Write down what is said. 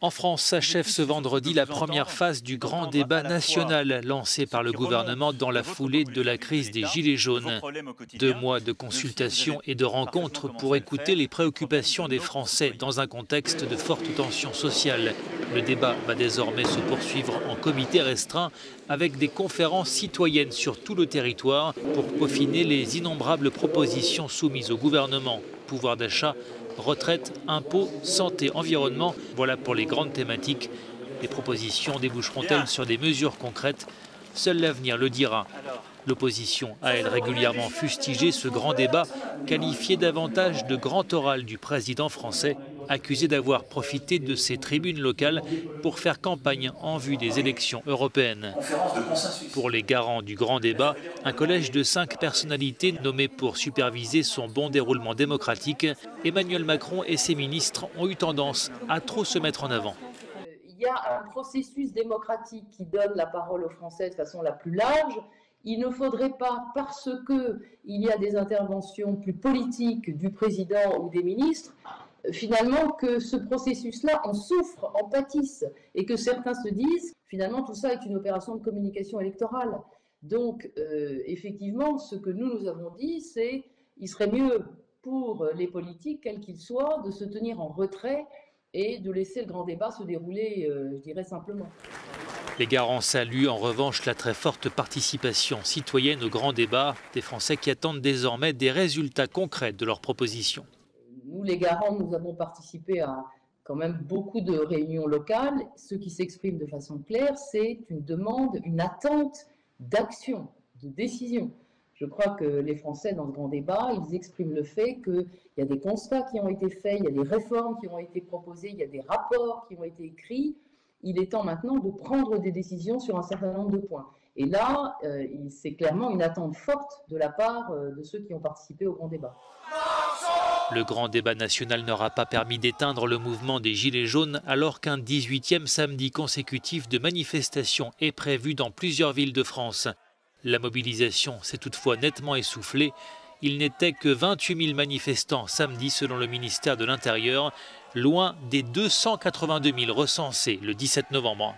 En France s'achève ce vendredi la première phase du grand débat national lancé par le gouvernement dans la foulée de la crise des Gilets jaunes. 2 mois de consultations et de rencontres pour écouter les préoccupations des Français dans un contexte de forte tension sociale. Le débat va désormais se poursuivre en comité restreint avec des conférences citoyennes sur tout le territoire pour peaufiner les innombrables propositions soumises au gouvernement. Pouvoir d'achat, retraite, impôts, santé, environnement, voilà pour les grandes thématiques. Les propositions déboucheront-elles sur des mesures concrètes? Seul l'avenir le dira. L'opposition a elle régulièrement fustigé ce grand débat, qualifié davantage de grand oral du président français, accusé d'avoir profité de ses tribunes locales pour faire campagne en vue des élections européennes. Pour les garants du grand débat, un collège de 5 personnalités nommées pour superviser son bon déroulement démocratique, Emmanuel Macron et ses ministres ont eu tendance à trop se mettre en avant. Il y a un processus démocratique qui donne la parole aux Français de façon la plus large. Il ne faudrait pas, parce qu'il y a des interventions plus politiques du président ou des ministres, finalement que ce processus-là en souffre, en pâtisse, et que certains se disent, finalement tout ça est une opération de communication électorale. Donc effectivement, ce que nous avons dit, c'est qu'il serait mieux pour les politiques, quels qu'ils soient, de se tenir en retrait et de laisser le grand débat se dérouler, je dirais simplement. Les garants saluent en revanche la très forte participation citoyenne au grand débat des Français qui attendent désormais des résultats concrets de leurs propositions. Nous, les garants, nous avons participé à quand même beaucoup de réunions locales. Ce qui s'exprime de façon claire, c'est une demande, une attente d'action, de décision. Je crois que les Français, dans ce grand débat, ils expriment le fait qu'il y a des constats qui ont été faits, il y a des réformes qui ont été proposées, il y a des rapports qui ont été écrits. Il est temps maintenant de prendre des décisions sur un certain nombre de points. Et là, c'est clairement une attente forte de la part de ceux qui ont participé au grand débat. Le grand débat national n'aura pas permis d'éteindre le mouvement des Gilets jaunes alors qu'un 18e samedi consécutif de manifestations est prévu dans plusieurs villes de France. La mobilisation s'est toutefois nettement essoufflée. Il n'était que 28 000 manifestants samedi selon le ministère de l'Intérieur, loin des 282 000 recensés le 17 novembre.